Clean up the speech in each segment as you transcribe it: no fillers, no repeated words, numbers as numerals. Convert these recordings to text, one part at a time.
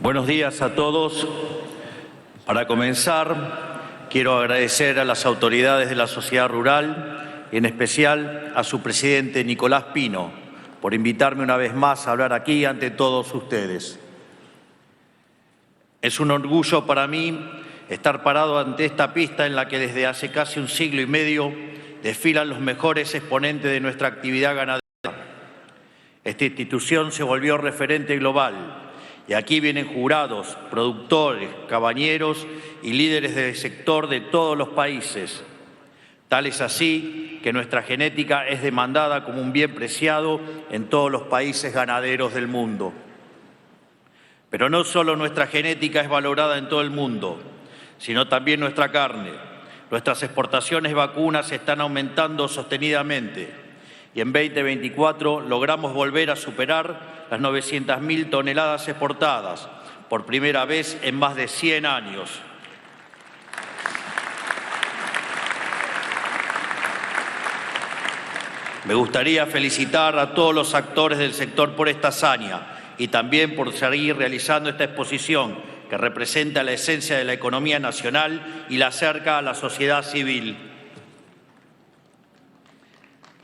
Buenos días a todos. Para comenzar, quiero agradecer a las autoridades de la sociedad rural y en especial a su presidente Nicolás Pino por invitarme una vez más a hablar aquí ante todos ustedes. Es un orgullo para mí estar parado ante esta pista en la que desde hace casi un siglo y medio desfilan los mejores exponentes de nuestra actividad ganadera. Esta institución se volvió referente global y aquí vienen jurados, productores, cabañeros y líderes del sector de todos los países. Tal es así que nuestra genética es demandada como un bien preciado en todos los países ganaderos del mundo. Pero no solo nuestra genética es valorada en todo el mundo, sino también nuestra carne. Nuestras exportaciones de vacunas están aumentando sostenidamente y en 2024 logramos volver a superar las 900.000 toneladas exportadas, por primera vez en más de 100 años. Me gustaría felicitar a todos los actores del sector por esta hazaña y también por seguir realizando esta exposición que representa la esencia de la economía nacional y la acerca a la sociedad civil.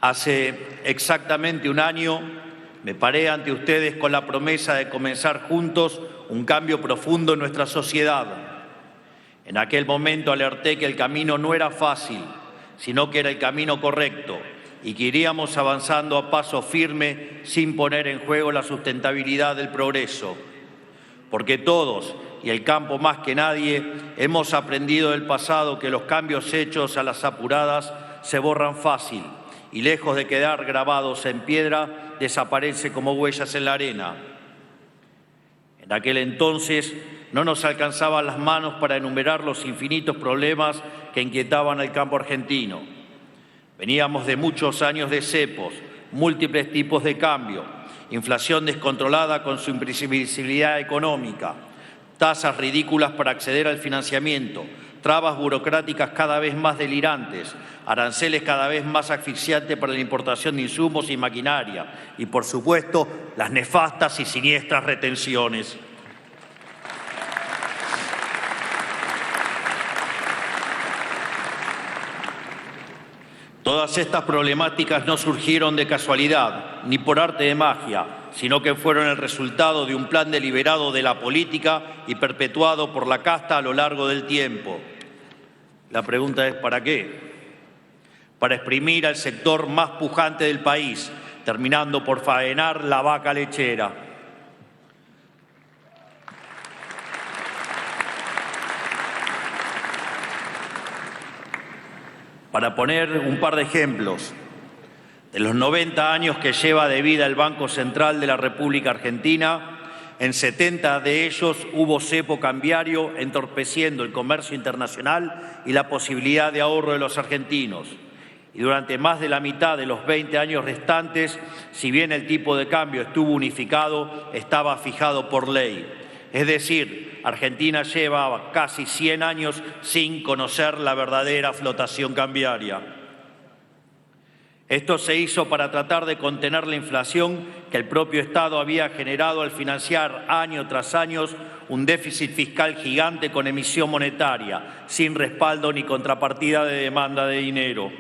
Hace exactamente un año me paré ante ustedes con la promesa de comenzar juntos un cambio profundo en nuestra sociedad. En aquel momento alerté que el camino no era fácil, sino que era el camino correcto y que iríamos avanzando a paso firme sin poner en juego la sustentabilidad del progreso. Porque todos, y el campo más que nadie, hemos aprendido del pasado que los cambios hechos a las apuradas se borran fácil y lejos de quedar grabados en piedra, desaparece como huellas en la arena. En aquel entonces no nos alcanzaban las manos para enumerar los infinitos problemas que inquietaban al campo argentino. Veníamos de muchos años de cepos, múltiples tipos de cambio, inflación descontrolada con su imprevisibilidad económica, tasas ridículas para acceder al financiamiento, trabas burocráticas cada vez más delirantes, aranceles cada vez más asfixiantes para la importación de insumos y maquinaria y, por supuesto, las nefastas y siniestras retenciones. Todas estas problemáticas no surgieron de casualidad, ni por arte de magia, sino que fueron el resultado de un plan deliberado de la política y perpetuado por la casta a lo largo del tiempo. La pregunta es ¿para qué? Para exprimir al sector más pujante del país, terminando por faenar la vaca lechera. Para poner un par de ejemplos, de los 90 años que lleva de vida el Banco Central de la República Argentina, en 70 de ellos hubo cepo cambiario entorpeciendo el comercio internacional y la posibilidad de ahorro de los argentinos. Y durante más de la mitad de los 20 años restantes, si bien el tipo de cambio estuvo unificado, estaba fijado por ley. Es decir, Argentina lleva casi 100 años sin conocer la verdadera flotación cambiaria. Esto se hizo para tratar de contener la inflación que el propio Estado había generado al financiar año tras año un déficit fiscal gigante con emisión monetaria, sin respaldo ni contrapartida de demanda de dinero.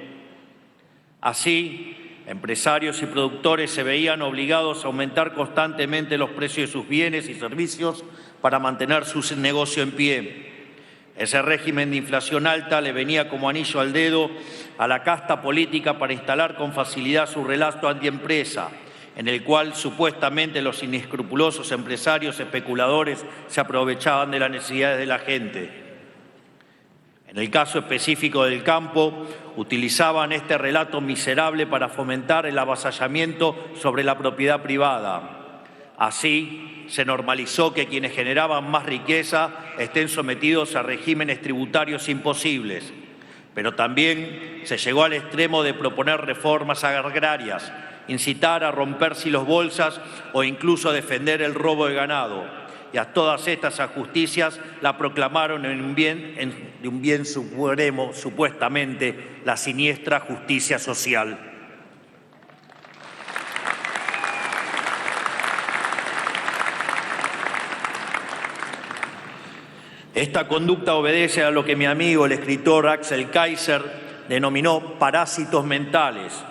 Así, empresarios y productores se veían obligados a aumentar constantemente los precios de sus bienes y servicios para mantener su negocio en pie. Ese régimen de inflación alta le venía como anillo al dedo a la casta política para instalar con facilidad su relato antiempresa, en el cual supuestamente los inescrupulosos empresarios especuladores se aprovechaban de las necesidades de la gente. En el caso específico del campo, utilizaban este relato miserable para fomentar el avasallamiento sobre la propiedad privada. Así, se normalizó que quienes generaban más riqueza estén sometidos a regímenes tributarios imposibles, pero también se llegó al extremo de proponer reformas agrarias, incitar a romperse los bolsas o incluso defender el robo de ganado. Y a todas estas injusticias la proclamaron de un bien supremo, supuestamente la siniestra justicia social. Esta conducta obedece a lo que mi amigo, el escritor Axel Kaiser, denominó parásitos mentales,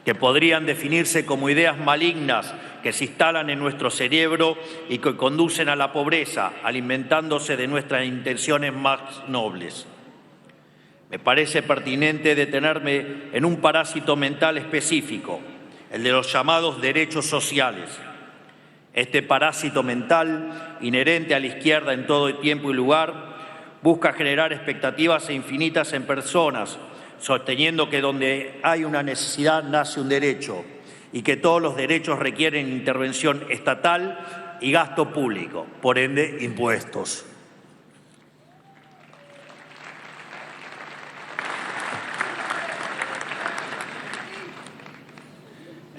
que podrían definirse como ideas malignas que se instalan en nuestro cerebro y que conducen a la pobreza, alimentándose de nuestras intenciones más nobles. Me parece pertinente detenerme en un parásito mental específico, el de los llamados derechos sociales. Este parásito mental, inherente a la izquierda en todo tiempo y lugar, busca generar expectativas infinitas en personas, sosteniendo que donde hay una necesidad nace un derecho y que todos los derechos requieren intervención estatal y gasto público, por ende, impuestos.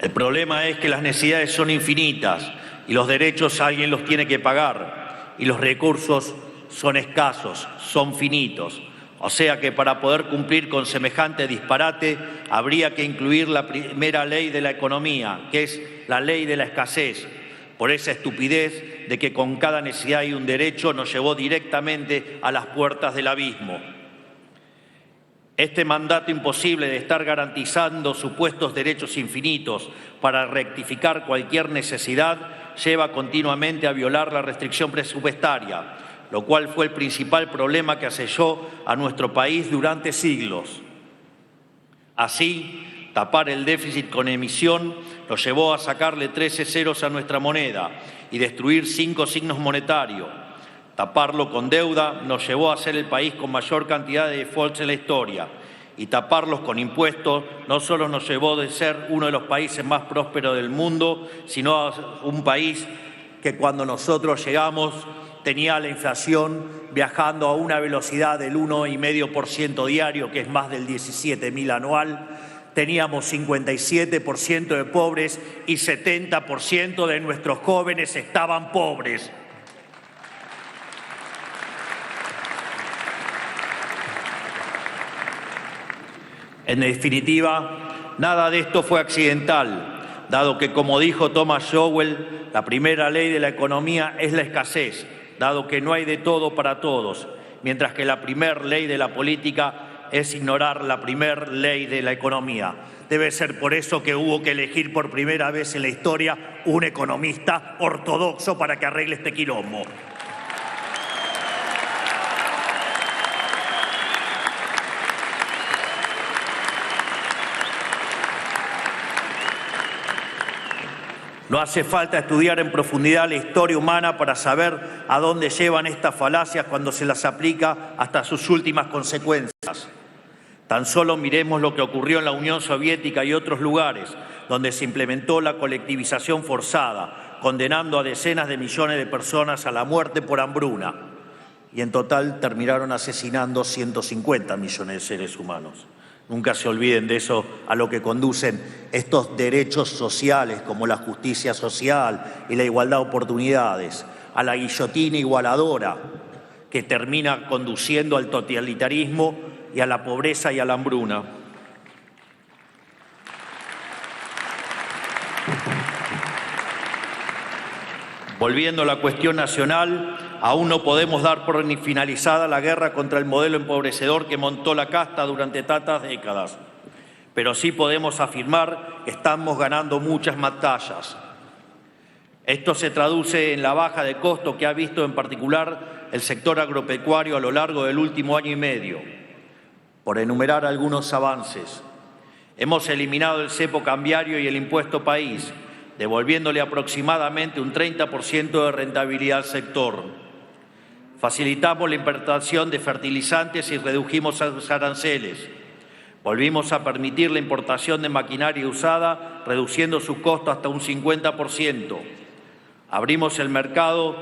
El problema es que las necesidades son infinitas y los derechos alguien los tiene que pagar y los recursos son escasos, son finitos. O sea que para poder cumplir con semejante disparate habría que incluir la primera ley de la economía, que es la ley de la escasez. Por esa estupidez de que con cada necesidad hay un derecho nos llevó directamente a las puertas del abismo. Este mandato imposible de estar garantizando supuestos derechos infinitos para rectificar cualquier necesidad lleva continuamente a violar la restricción presupuestaria, lo cual fue el principal problema que aselló a nuestro país durante siglos. Así, tapar el déficit con emisión nos llevó a sacarle 13 ceros a nuestra moneda y destruir 5 signos monetarios. Taparlo con deuda nos llevó a ser el país con mayor cantidad de defaults en la historia. Y taparlos con impuestos no solo nos llevó de ser uno de los países más prósperos del mundo, sino a un país que cuando nosotros llegamos tenía la inflación viajando a una velocidad del 1,5% diario, que es más del 17.000 anual. Teníamos 57% de pobres y 70% de nuestros jóvenes estaban pobres. En definitiva, nada de esto fue accidental, dado que, como dijo Thomas Sowell, la primera ley de la economía es la escasez, dado que no hay de todo para todos, mientras que la primera ley de la política es ignorar la primera ley de la economía. Debe ser por eso que hubo que elegir por primera vez en la historia un economista ortodoxo para que arregle este quilombo. No hace falta estudiar en profundidad la historia humana para saber a dónde llevan estas falacias cuando se las aplica hasta sus últimas consecuencias. Tan solo miremos lo que ocurrió en la Unión Soviética y otros lugares donde se implementó la colectivización forzada, condenando a decenas de millones de personas a la muerte por hambruna. Y en total terminaron asesinando 150 millones de seres humanos. Nunca se olviden de eso, a lo que conducen estos derechos sociales como la justicia social y la igualdad de oportunidades, a la guillotina igualadora que termina conduciendo al totalitarismo y a la pobreza y a la hambruna. Volviendo a la cuestión nacional, aún no podemos dar por finalizada la guerra contra el modelo empobrecedor que montó la casta durante tantas décadas, pero sí podemos afirmar que estamos ganando muchas batallas. Esto se traduce en la baja de costo que ha visto en particular el sector agropecuario a lo largo del último año y medio. Por enumerar algunos avances, hemos eliminado el cepo cambiario y el impuesto país, devolviéndole aproximadamente un 30% de rentabilidad al sector. Facilitamos la importación de fertilizantes y redujimos los aranceles. Volvimos a permitir la importación de maquinaria usada, reduciendo su costo hasta un 50%. Abrimos el mercado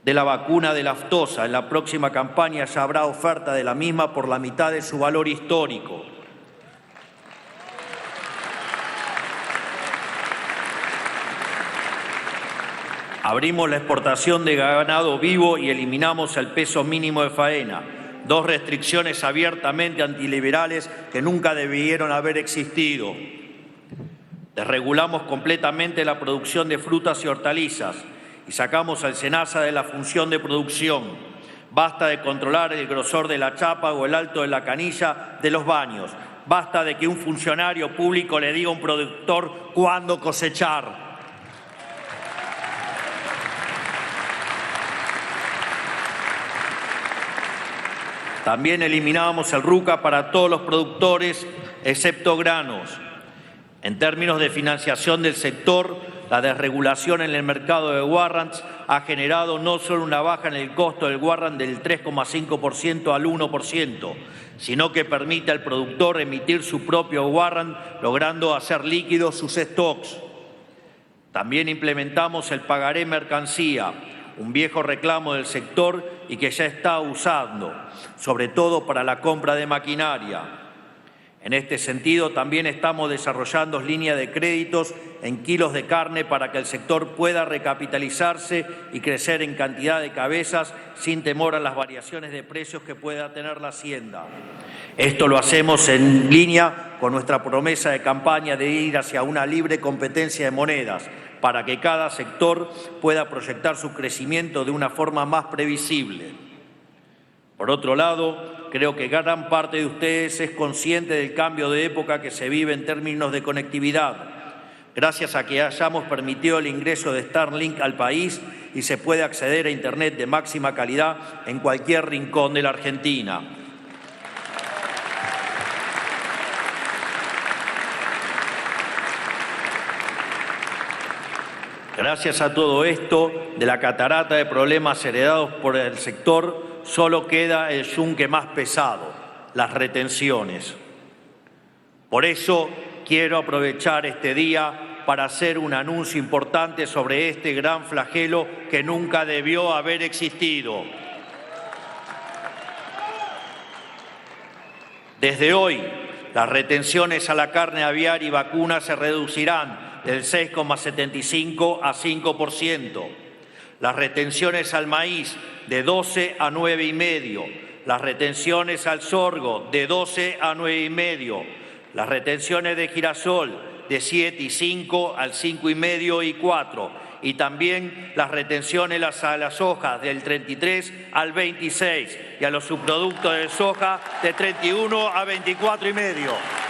de la vacuna de la aftosa. En la próxima campaña ya habrá oferta de la misma por la mitad de su valor histórico. Abrimos la exportación de ganado vivo y eliminamos el peso mínimo de faena, dos restricciones abiertamente antiliberales que nunca debieron haber existido. Desregulamos completamente la producción de frutas y hortalizas y sacamos al SENASA de la función de producción. Basta de controlar el grosor de la chapa o el alto de la canilla de los baños. Basta de que un funcionario público le diga a un productor cuándo cosechar. También eliminamos el RUCA para todos los productores, excepto granos. En términos de financiación del sector, la desregulación en el mercado de warrants ha generado no solo una baja en el costo del warrant del 3,5% al 1%, sino que permite al productor emitir su propio warrant, logrando hacer líquidos sus stocks. También implementamos el pagaré mercancía, un viejo reclamo del sector y que ya está usando, sobre todo para la compra de maquinaria. En este sentido, también estamos desarrollando líneas de créditos en kilos de carne para que el sector pueda recapitalizarse y crecer en cantidad de cabezas sin temor a las variaciones de precios que pueda tener la hacienda. Esto lo hacemos en línea con nuestra promesa de campaña de ir hacia una libre competencia de monedas, para que cada sector pueda proyectar su crecimiento de una forma más previsible. Por otro lado, creo que gran parte de ustedes es consciente del cambio de época que se vive en términos de conectividad, gracias a que hayamos permitido el ingreso de Starlink al país y se puede acceder a Internet de máxima calidad en cualquier rincón de la Argentina. Gracias a todo esto, de la catarata de problemas heredados por el sector, solo queda el yunque más pesado, las retenciones. Por eso quiero aprovechar este día para hacer un anuncio importante sobre este gran flagelo que nunca debió haber existido. Desde hoy, las retenciones a la carne aviar y vacuna se reducirán del 6,75 a 5%. Las retenciones al maíz de 12 a 9,5%. Las retenciones al sorgo de 12 a 9,5%. Las retenciones de girasol de 7,5 al 5,5 y 4%. Y también las retenciones a las hojas del 33 al 26 y a los subproductos de soja de 31 a 24,5%.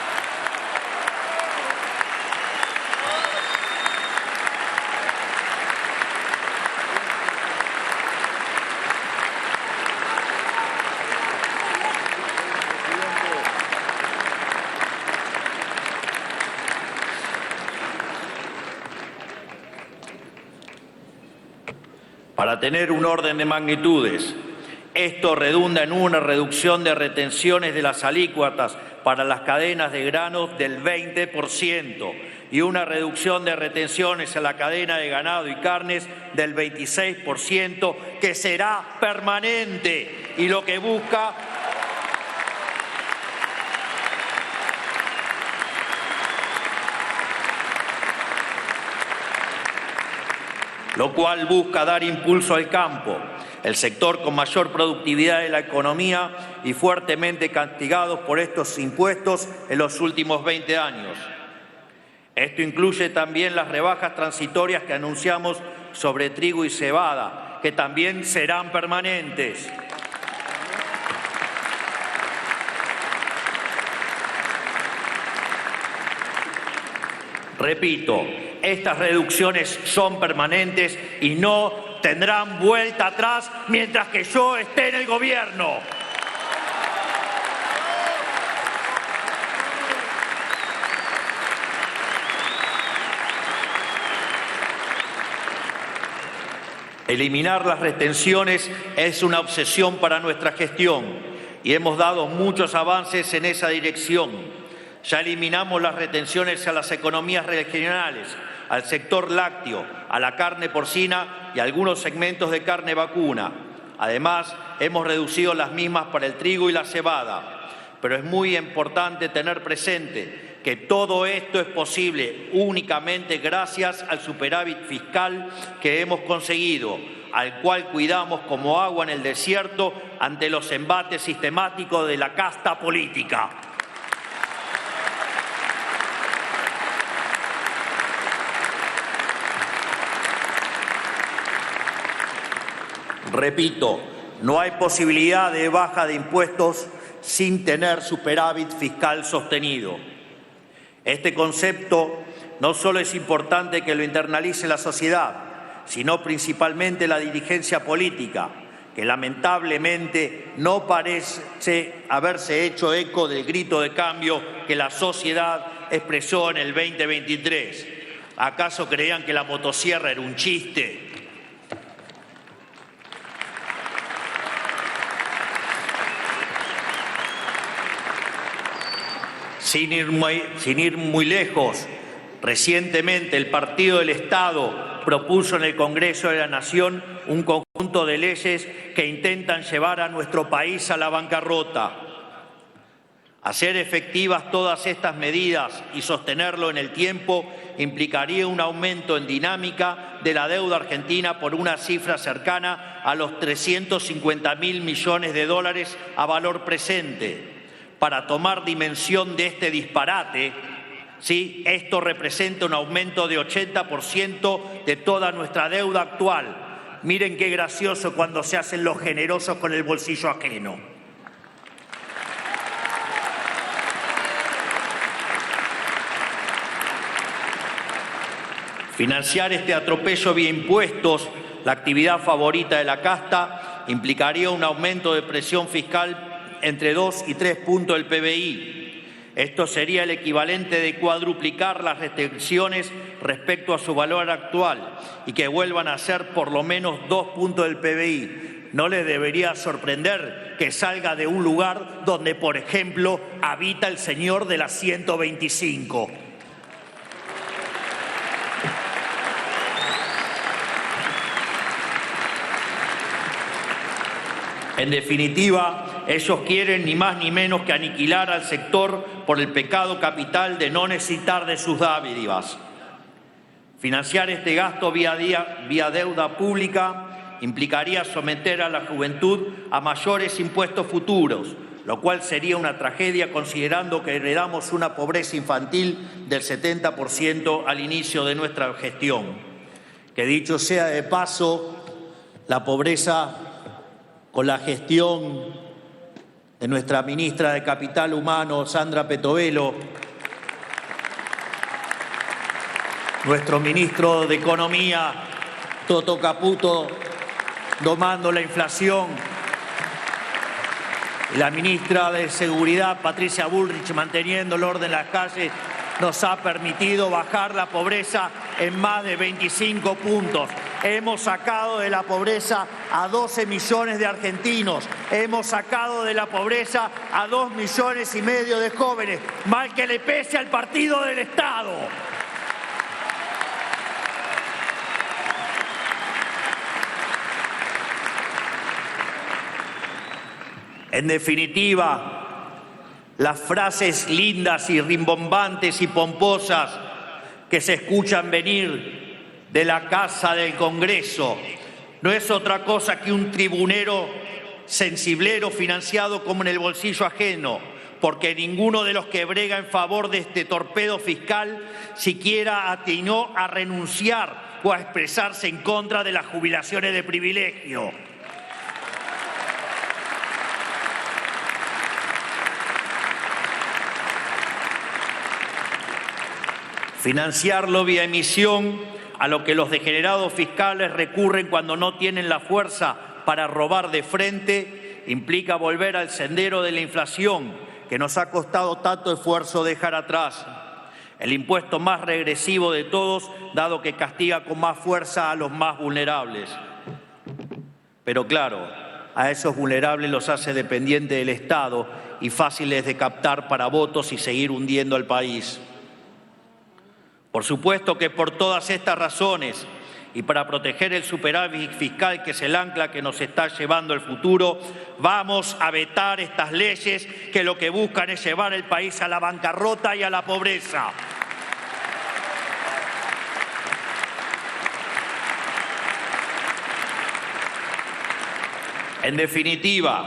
Para tener un orden de magnitudes, esto redunda en una reducción de retenciones de las alícuotas para las cadenas de granos del 20% y una reducción de retenciones a la cadena de ganado y carnes del 26%, que será permanente y lo que busca lo cual busca dar impulso al campo, el sector con mayor productividad de la economía y fuertemente castigados por estos impuestos en los últimos 20 años. Esto incluye también las rebajas transitorias que anunciamos sobre trigo y cebada, que también serán permanentes. Repito, estas reducciones son permanentes y no tendrán vuelta atrás mientras que yo esté en el gobierno. Eliminar las retenciones es una obsesión para nuestra gestión y hemos dado muchos avances en esa dirección. Ya eliminamos las retenciones a las economías regionales, al sector lácteo, a la carne porcina y a algunos segmentos de carne vacuna. Además, hemos reducido las mismas para el trigo y la cebada. Pero es muy importante tener presente que todo esto es posible únicamente gracias al superávit fiscal que hemos conseguido, al cual cuidamos como agua en el desierto ante los embates sistemáticos de la casta política. Repito, no hay posibilidad de baja de impuestos sin tener superávit fiscal sostenido. Este concepto no solo es importante que lo internalice la sociedad, sino principalmente la dirigencia política, que lamentablemente no parece haberse hecho eco del grito de cambio que la sociedad expresó en el 2023. ¿Acaso creían que la motosierra era un chiste? Sin ir muy lejos, recientemente el Partido del Estado propuso en el Congreso de la Nación un conjunto de leyes que intentan llevar a nuestro país a la bancarrota. Hacer efectivas todas estas medidas y sostenerlo en el tiempo implicaría un aumento en dinámica de la deuda argentina por una cifra cercana a los 350.000 millones de dólares a valor presente. Para tomar dimensión de este disparate, ¿sí? Esto representa un aumento de 80% de toda nuestra deuda actual. Miren qué gracioso cuando se hacen los generosos con el bolsillo ajeno. Financiar este atropello vía impuestos, la actividad favorita de la casta, implicaría un aumento de presión fiscal entre 2 y 3 puntos del PBI. Esto sería el equivalente de cuadruplicar las restricciones respecto a su valor actual y que vuelvan a ser por lo menos 2 puntos del PBI. No les debería sorprender que salga de un lugar donde, por ejemplo, habita el señor de la 125. En definitiva, ellos quieren ni más ni menos que aniquilar al sector por el pecado capital de no necesitar de sus dádivas. Financiar este gasto vía deuda pública implicaría someter a la juventud a mayores impuestos futuros, lo cual sería una tragedia considerando que heredamos una pobreza infantil del 70% al inicio de nuestra gestión. Que dicho sea de paso, la pobreza con la gestión de nuestra ministra de Capital Humano, Sandra Petovelo, nuestro ministro de Economía, Toto Caputo, domando la inflación, y la ministra de Seguridad, Patricia Bullrich, manteniendo el orden en las calles, nos ha permitido bajar la pobreza en más de 25 puntos. Hemos sacado de la pobreza a 12 millones de argentinos. Hemos sacado de la pobreza a 2,5 millones de jóvenes. Mal que le pese al Partido del Estado. En definitiva, las frases lindas y rimbombantes y pomposas que se escuchan venir de la Casa del Congreso no es otra cosa que un tribunero sensiblero financiado como en el bolsillo ajeno, porque ninguno de los que brega en favor de este torpedo fiscal siquiera atinó a renunciar o a expresarse en contra de las jubilaciones de privilegio. Financiarlo vía emisión, a lo que los degenerados fiscales recurren cuando no tienen la fuerza para robar de frente, implica volver al sendero de la inflación que nos ha costado tanto esfuerzo dejar atrás. El impuesto más regresivo de todos, dado que castiga con más fuerza a los más vulnerables. Pero claro, a esos vulnerables los hace dependientes del Estado y fáciles de captar para votos y seguir hundiendo al país. Por supuesto que por todas estas razones y para proteger el superávit fiscal que es el ancla que nos está llevando al futuro, vamos a vetar estas leyes que lo que buscan es llevar el país a la bancarrota y a la pobreza. En definitiva,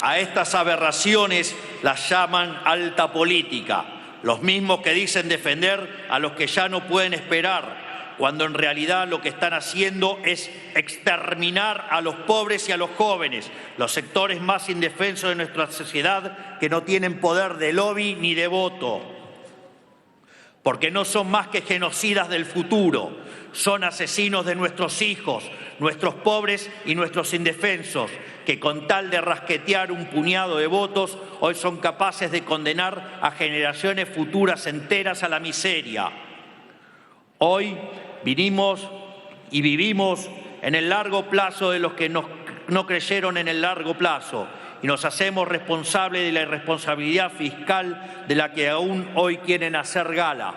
a estas aberraciones las llaman alta política. Los mismos que dicen defender a los que ya no pueden esperar, cuando en realidad lo que están haciendo es exterminar a los pobres y a los jóvenes, los sectores más indefensos de nuestra sociedad que no tienen poder de lobby ni de voto, porque no son más que genocidas del futuro, son asesinos de nuestros hijos, nuestros pobres y nuestros indefensos, que con tal de rasquetear un puñado de votos, hoy son capaces de condenar a generaciones futuras enteras a la miseria. Hoy vinimos y vivimos en el largo plazo de los que no creyeron en el largo plazo y nos hacemos responsables de la irresponsabilidad fiscal de la que aún hoy quieren hacer gala.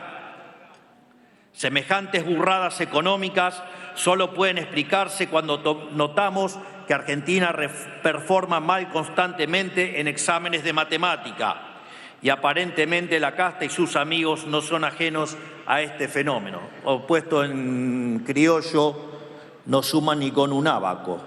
Semejantes burradas económicas solo pueden explicarse cuando notamos que Argentina performa mal constantemente en exámenes de matemática y aparentemente la casta y sus amigos no son ajenos a este fenómeno. O puesto en criollo, no suman ni con un ábaco.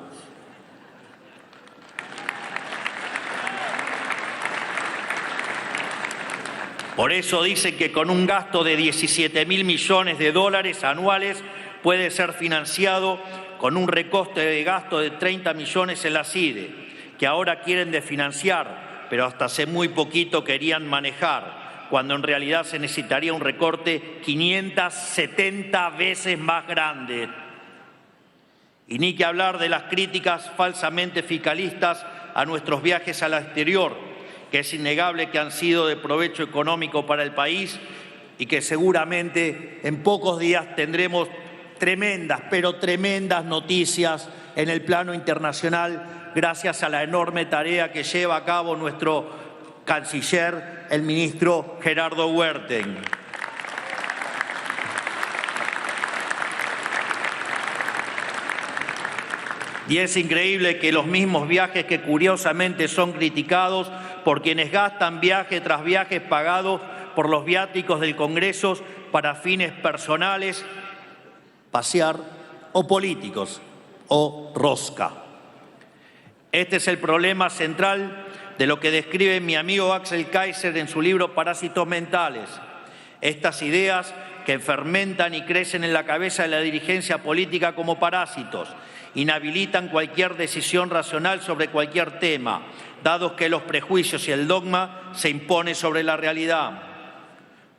Por eso dicen que con un gasto de 17.000 millones de dólares anuales puede ser financiado con un recoste de gasto de 30 millones en la CIDE, que ahora quieren desfinanciar, pero hasta hace muy poquito querían manejar, cuando en realidad se necesitaría un recorte 570 veces más grande. Y ni que hablar de las críticas falsamente fiscalistas a nuestros viajes al exterior, que es innegable que han sido de provecho económico para el país y que seguramente en pocos días tendremos tremendas, pero tremendas noticias en el plano internacional gracias a la enorme tarea que lleva a cabo nuestro canciller, el ministro Gerardo Huerten. Y es increíble que los mismos viajes que curiosamente son criticados por quienes gastan viaje tras viaje pagados por los viáticos del Congreso para fines personales, pasear, o políticos, o rosca. Este es el problema central de lo que describe mi amigo Axel Kaiser en su libro Parásitos Mentales. Estas ideas que fermentan y crecen en la cabeza de la dirigencia política como parásitos, inhabilitan cualquier decisión racional sobre cualquier tema, dado que los prejuicios y el dogma se imponen sobre la realidad.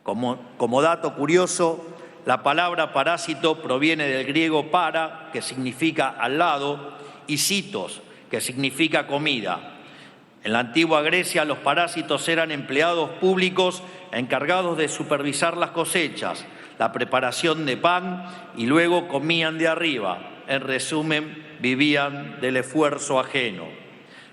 Como dato curioso, la palabra parásito proviene del griego para, que significa al lado, y sitos, que significa comida. En la antigua Grecia, los parásitos eran empleados públicos encargados de supervisar las cosechas, la preparación de pan y luego comían de arriba. En resumen, vivían del esfuerzo ajeno.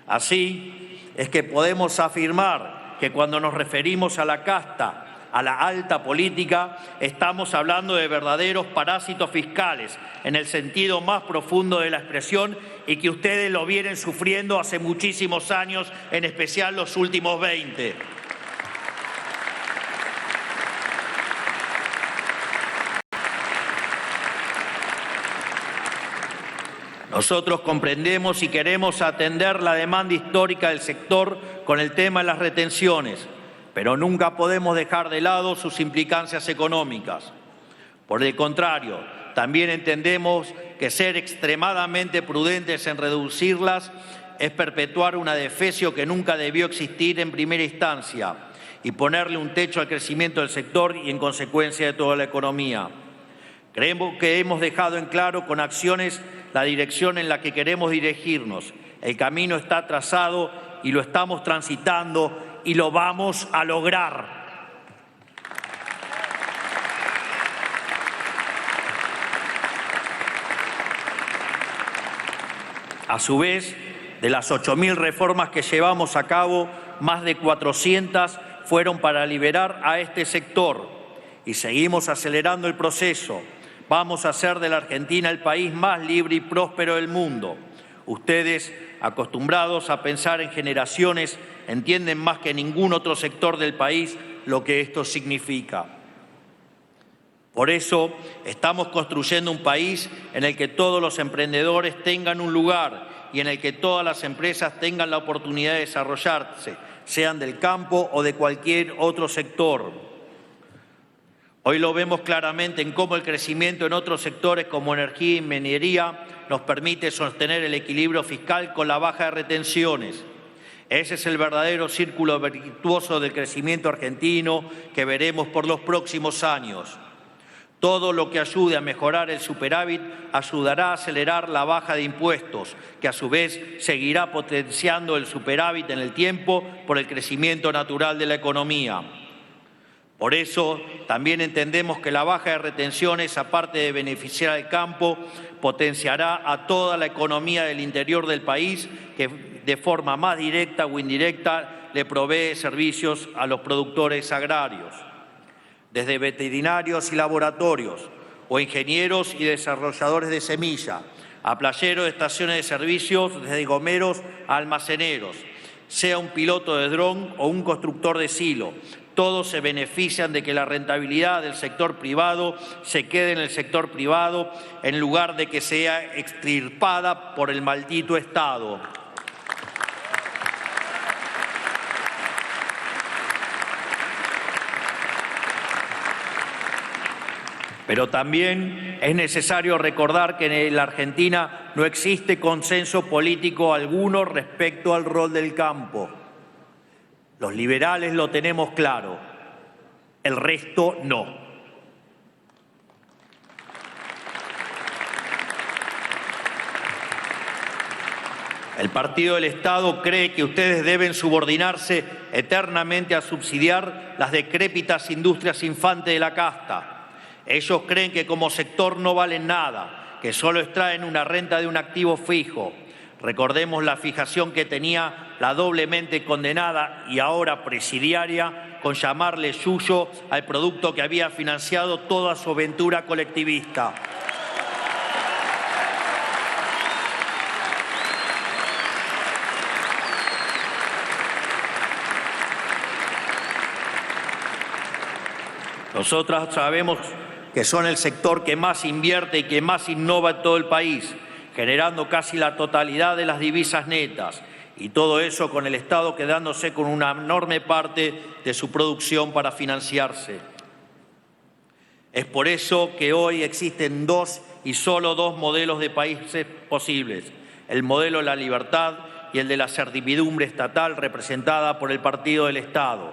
Así es que podemos afirmar que cuando nos referimos a la casta, a la alta política, estamos hablando de verdaderos parásitos fiscales, en el sentido más profundo de la expresión, y que ustedes lo vienen sufriendo hace muchísimos años, en especial los últimos 20. Nosotros comprendemos y queremos atender la demanda histórica del sector con el tema de las retenciones, pero nunca podemos dejar de lado sus implicancias económicas. Por el contrario, también entendemos que ser extremadamente prudentes en reducirlas es perpetuar una defecio que nunca debió existir en primera instancia y ponerle un techo al crecimiento del sector y en consecuencia de toda la economía. Creemos que hemos dejado en claro con acciones la dirección en la que queremos dirigirnos. El camino está trazado y lo estamos transitando y lo vamos a lograr. A su vez, de las 8.000 reformas que llevamos a cabo, más de 400 fueron para liberar a este sector y seguimos acelerando el proceso. Vamos a hacer de la Argentina el país más libre y próspero del mundo. Ustedes, acostumbrados a pensar en generaciones, entienden más que ningún otro sector del país lo que esto significa. Por eso, estamos construyendo un país en el que todos los emprendedores tengan un lugar y en el que todas las empresas tengan la oportunidad de desarrollarse, sean del campo o de cualquier otro sector. Hoy lo vemos claramente en cómo el crecimiento en otros sectores como energía y minería nos permite sostener el equilibrio fiscal con la baja de retenciones. Ese es el verdadero círculo virtuoso del crecimiento argentino que veremos por los próximos años. Todo lo que ayude a mejorar el superávit ayudará a acelerar la baja de impuestos, que a su vez seguirá potenciando el superávit en el tiempo por el crecimiento natural de la economía. Por eso, también entendemos que la baja de retenciones, aparte de beneficiar al campo, potenciará a toda la economía del interior del país, que de forma más directa o indirecta le provee servicios a los productores agrarios. Desde veterinarios y laboratorios, o ingenieros y desarrolladores de semilla, a playeros de estaciones de servicios, desde gomeros a almaceneros, sea un piloto de dron o un constructor de silo, todos se benefician de que la rentabilidad del sector privado se quede en el sector privado en lugar de que sea extirpada por el maldito Estado. Pero también es necesario recordar que en la Argentina no existe consenso político alguno respecto al rol del campo. Los liberales lo tenemos claro, el resto no. El Partido del Estado cree que ustedes deben subordinarse eternamente a subsidiar las decrépitas industrias infantes de la casta. Ellos creen que como sector no valen nada, que solo extraen una renta de un activo fijo. Recordemos la fijación que tenía la doblemente condenada y ahora presidiaria con llamarle suyo al producto que había financiado toda su aventura colectivista. Nosotros sabemos que son el sector que más invierte y que más innova en todo el país, generando casi la totalidad de las divisas netas, y todo eso con el Estado quedándose con una enorme parte de su producción para financiarse. Es por eso que hoy existen dos y solo dos modelos de países posibles, el modelo de la libertad y el de la servidumbre estatal representada por el Partido del Estado.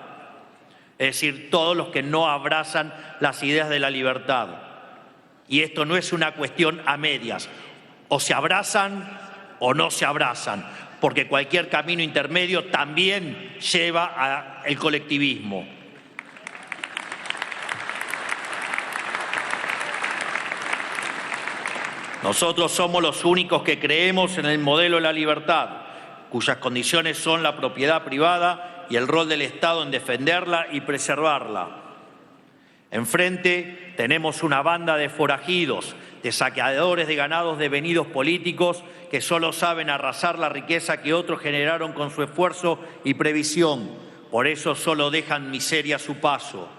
Es decir, todos los que no abrazan las ideas de la libertad. Y esto no es una cuestión a medias. O se abrazan o no se abrazan, porque cualquier camino intermedio también lleva al colectivismo. Nosotros somos los únicos que creemos en el modelo de la libertad, cuyas condiciones son la propiedad privada y el rol del Estado en defenderla y preservarla. Enfrente tenemos una banda de forajidos, de saqueadores de ganados devenidos políticos que solo saben arrasar la riqueza que otros generaron con su esfuerzo y previsión. Por eso solo dejan miseria a su paso.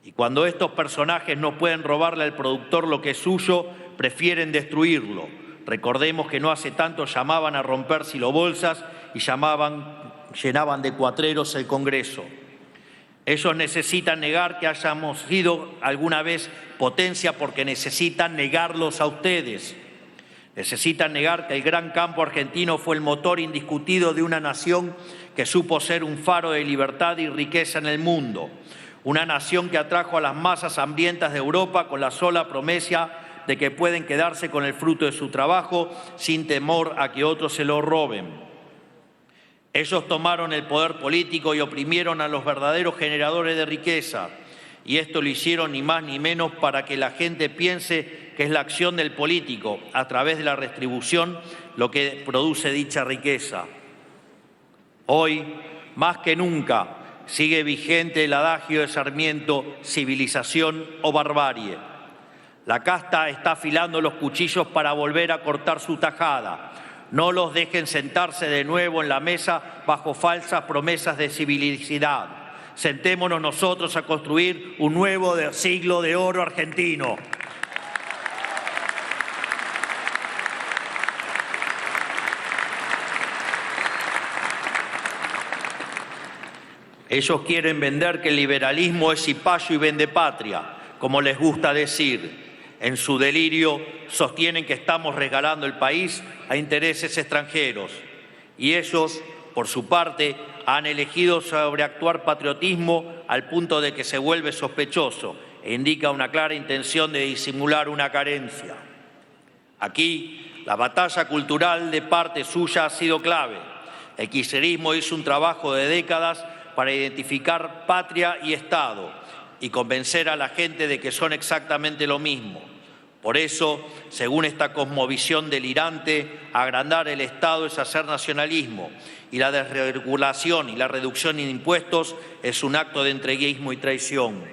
Y cuando estos personajes no pueden robarle al productor lo que es suyo, prefieren destruirlo. Recordemos que no hace tanto llamaban a romper silobolsas y llenaban de cuatreros el Congreso. Ellos necesitan negar que hayamos sido alguna vez potencia porque necesitan negarlos a ustedes. Necesitan negar que el gran campo argentino fue el motor indiscutido de una nación que supo ser un faro de libertad y riqueza en el mundo. Una nación que atrajo a las masas hambrientas de Europa con la sola promesa de que pueden quedarse con el fruto de su trabajo sin temor a que otros se lo roben. Ellos tomaron el poder político y oprimieron a los verdaderos generadores de riqueza. Y esto lo hicieron ni más ni menos para que la gente piense que es la acción del político, a través de la retribución, lo que produce dicha riqueza. Hoy, más que nunca, sigue vigente el adagio de Sarmiento, civilización o barbarie. La casta está afilando los cuchillos para volver a cortar su tajada. No los dejen sentarse de nuevo en la mesa bajo falsas promesas de civilicidad. Sentémonos nosotros a construir un nuevo siglo de oro argentino. Ellos quieren vender que el liberalismo es cipayo y vendepatria, como les gusta decir. En su delirio sostienen que estamos regalando el país a intereses extranjeros. Y ellos, por su parte, han elegido sobreactuar patriotismo al punto de que se vuelve sospechoso e indica una clara intención de disimular una carencia. Aquí, la batalla cultural de parte suya ha sido clave. El kirchnerismo hizo un trabajo de décadas para identificar patria y Estado y convencer a la gente de que son exactamente lo mismo. Por eso, según esta cosmovisión delirante, agrandar el Estado es hacer nacionalismo y la desregulación y la reducción de impuestos es un acto de entreguismo y traición.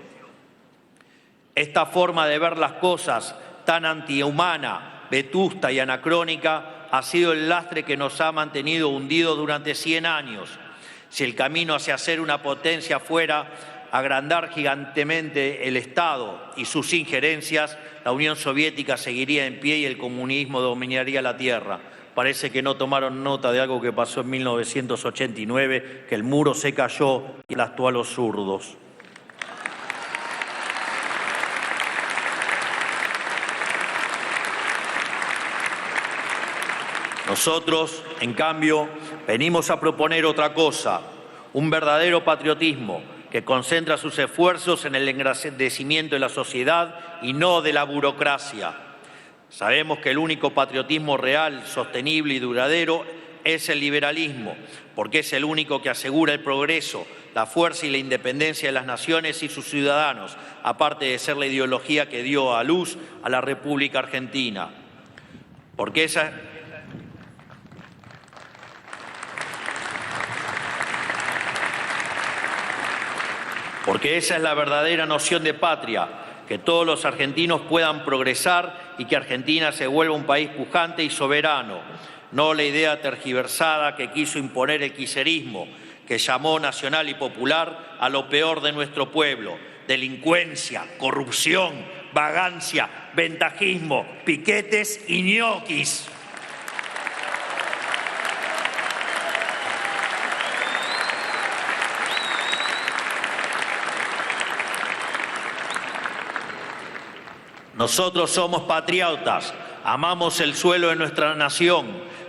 Esta forma de ver las cosas tan antihumana, vetusta y anacrónica ha sido el lastre que nos ha mantenido hundidos durante 100 años. Si el camino hacia ser una potencia fuera agrandar gigantemente el Estado y sus injerencias, la Unión Soviética seguiría en pie y el comunismo dominaría la tierra. Parece que no tomaron nota de algo que pasó en 1989, que el muro se cayó y aplastó a los zurdos. Nosotros, en cambio, venimos a proponer otra cosa, un verdadero patriotismo que concentra sus esfuerzos en el engrandecimiento de la sociedad y no de la burocracia. Sabemos que el único patriotismo real, sostenible y duradero es el liberalismo, porque es el único que asegura el progreso, la fuerza y la independencia de las naciones y sus ciudadanos, aparte de ser la ideología que dio a luz a la República Argentina. Porque esa es la verdadera noción de patria, que todos los argentinos puedan progresar y que Argentina se vuelva un país pujante y soberano, no la idea tergiversada que quiso imponer el kirchnerismo, que llamó nacional y popular a lo peor de nuestro pueblo: delincuencia, corrupción, vagancia, ventajismo, piquetes y ñoquis. Nosotros somos patriotas, amamos el suelo de nuestra nación,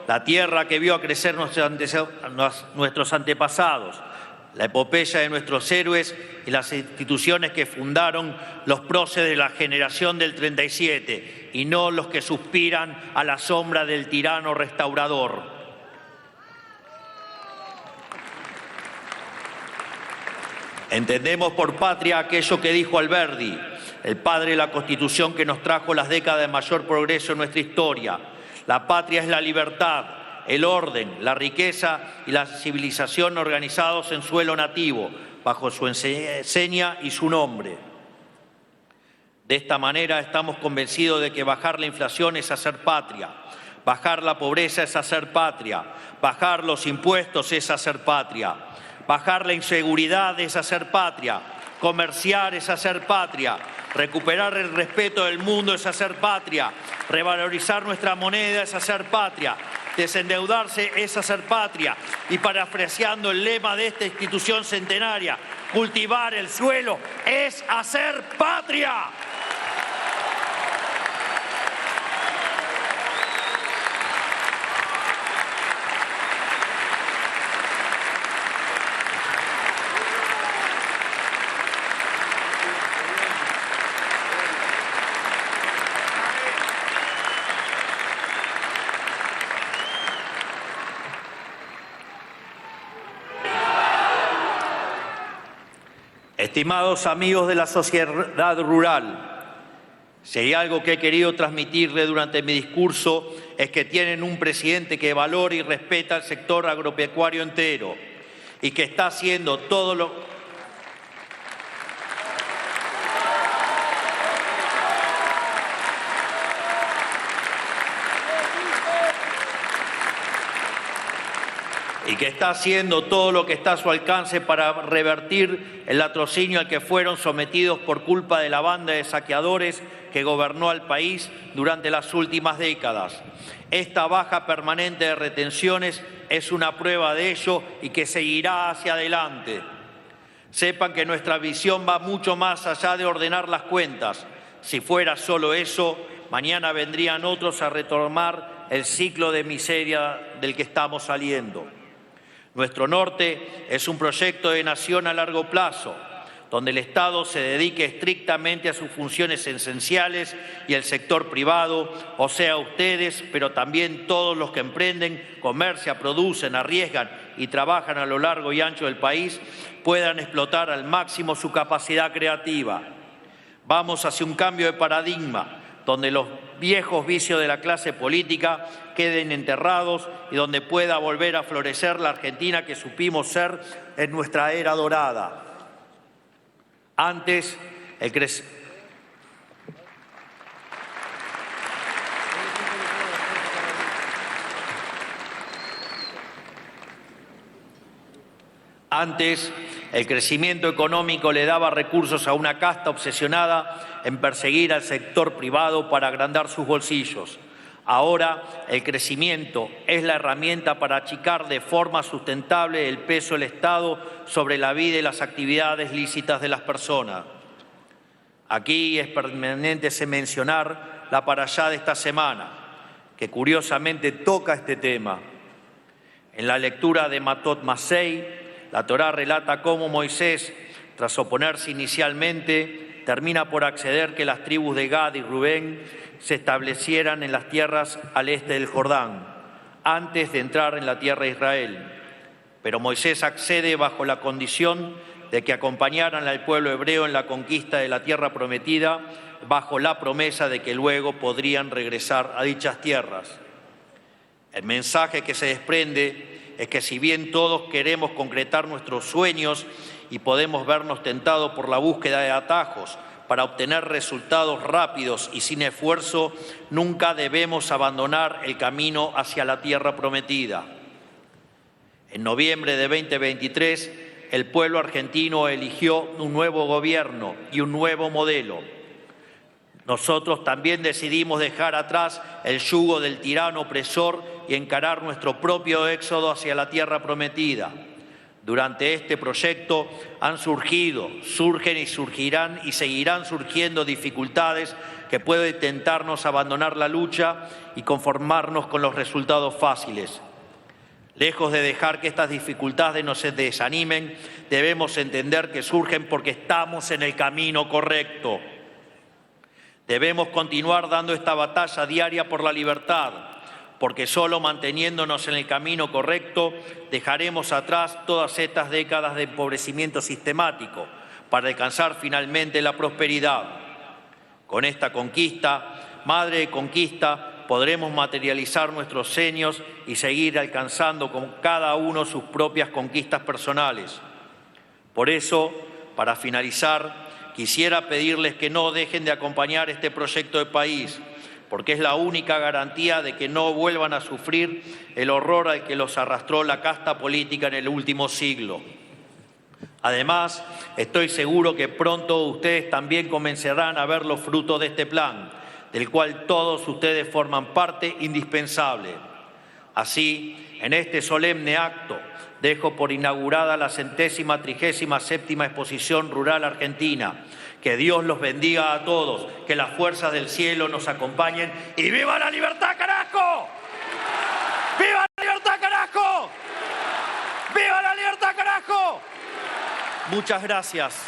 la tierra que vio a crecer nuestros antepasados, la epopeya de nuestros héroes y las instituciones que fundaron los próceres de la generación del 37, y no los que suspiran a la sombra del tirano restaurador. Entendemos por patria aquello que dijo Alberdi, el padre de la Constitución que nos trajo las décadas de mayor progreso en nuestra historia. La patria es la libertad, el orden, la riqueza y la civilización organizados en suelo nativo, bajo su enseña y su nombre. De esta manera estamos convencidos de que bajar la inflación es hacer patria, bajar la pobreza es hacer patria, bajar los impuestos es hacer patria, bajar la inseguridad es hacer patria, comerciar es hacer patria, recuperar el respeto del mundo es hacer patria, revalorizar nuestra moneda es hacer patria, desendeudarse es hacer patria y, parafraseando el lema de esta institución centenaria, cultivar el suelo es hacer patria. Estimados amigos de la sociedad rural, si hay algo que he querido transmitirle durante mi discurso es que tienen un presidente que valora y respeta el sector agropecuario entero y que está haciendo todo lo que está a su alcance para revertir el latrocinio al que fueron sometidos por culpa de la banda de saqueadores que gobernó al país durante las últimas décadas. Esta baja permanente de retenciones es una prueba de ello y que seguirá hacia adelante. Sepan que nuestra visión va mucho más allá de ordenar las cuentas. Si fuera solo eso, mañana vendrían otros a retomar el ciclo de miseria del que estamos saliendo. Nuestro norte es un proyecto de nación a largo plazo, donde el Estado se dedique estrictamente a sus funciones esenciales y el sector privado, o sea, ustedes, pero también todos los que emprenden, comercian, producen, arriesgan y trabajan a lo largo y ancho del país, puedan explotar al máximo su capacidad creativa. Vamos hacia un cambio de paradigma, donde los viejos vicios de la clase política queden enterrados y donde pueda volver a florecer la Argentina que supimos ser en nuestra era dorada. Antes, el crecimiento económico le daba recursos a una casta obsesionada en perseguir al sector privado para agrandar sus bolsillos. Ahora, el crecimiento es la herramienta para achicar de forma sustentable el peso del Estado sobre la vida y las actividades lícitas de las personas. Aquí es pertinente mencionar la parashá de esta semana, que curiosamente toca este tema. En la lectura de Matot Masei, la Torá relata cómo Moisés, tras oponerse inicialmente, termina por acceder que las tribus de Gad y Rubén se establecieran en las tierras al este del Jordán, antes de entrar en la tierra de Israel. Pero Moisés accede bajo la condición de que acompañaran al pueblo hebreo en la conquista de la tierra prometida, bajo la promesa de que luego podrían regresar a dichas tierras. El mensaje que se desprende es que si bien todos queremos concretar nuestros sueños y podemos vernos tentados por la búsqueda de atajos para obtener resultados rápidos y sin esfuerzo, nunca debemos abandonar el camino hacia la tierra prometida. En noviembre de 2023, el pueblo argentino eligió un nuevo gobierno y un nuevo modelo. Nosotros también decidimos dejar atrás el yugo del tirano opresor y encarar nuestro propio éxodo hacia la tierra prometida. Durante este proyecto han surgido, surgen y surgirán y seguirán surgiendo dificultades que pueden tentarnos abandonar la lucha y conformarnos con los resultados fáciles. Lejos de dejar que estas dificultades nos desanimen, debemos entender que surgen porque estamos en el camino correcto. Debemos continuar dando esta batalla diaria por la libertad, porque solo manteniéndonos en el camino correcto dejaremos atrás todas estas décadas de empobrecimiento sistemático para alcanzar finalmente la prosperidad. Con esta conquista, madre de conquista, podremos materializar nuestros sueños y seguir alcanzando con cada uno sus propias conquistas personales. Por eso, para finalizar, quisiera pedirles que no dejen de acompañar este proyecto de país, porque es la única garantía de que no vuelvan a sufrir el horror al que los arrastró la casta política en el último siglo. Además, estoy seguro que pronto ustedes también comenzarán a ver los frutos de este plan, del cual todos ustedes forman parte indispensable. Así, en este solemne acto, dejo por inaugurada la 137ª Exposición Rural Argentina. Que Dios los bendiga a todos, que las fuerzas del cielo nos acompañen y ¡viva la libertad, carajo! ¡Viva la libertad, carajo! ¡Viva la libertad, carajo! Muchas gracias.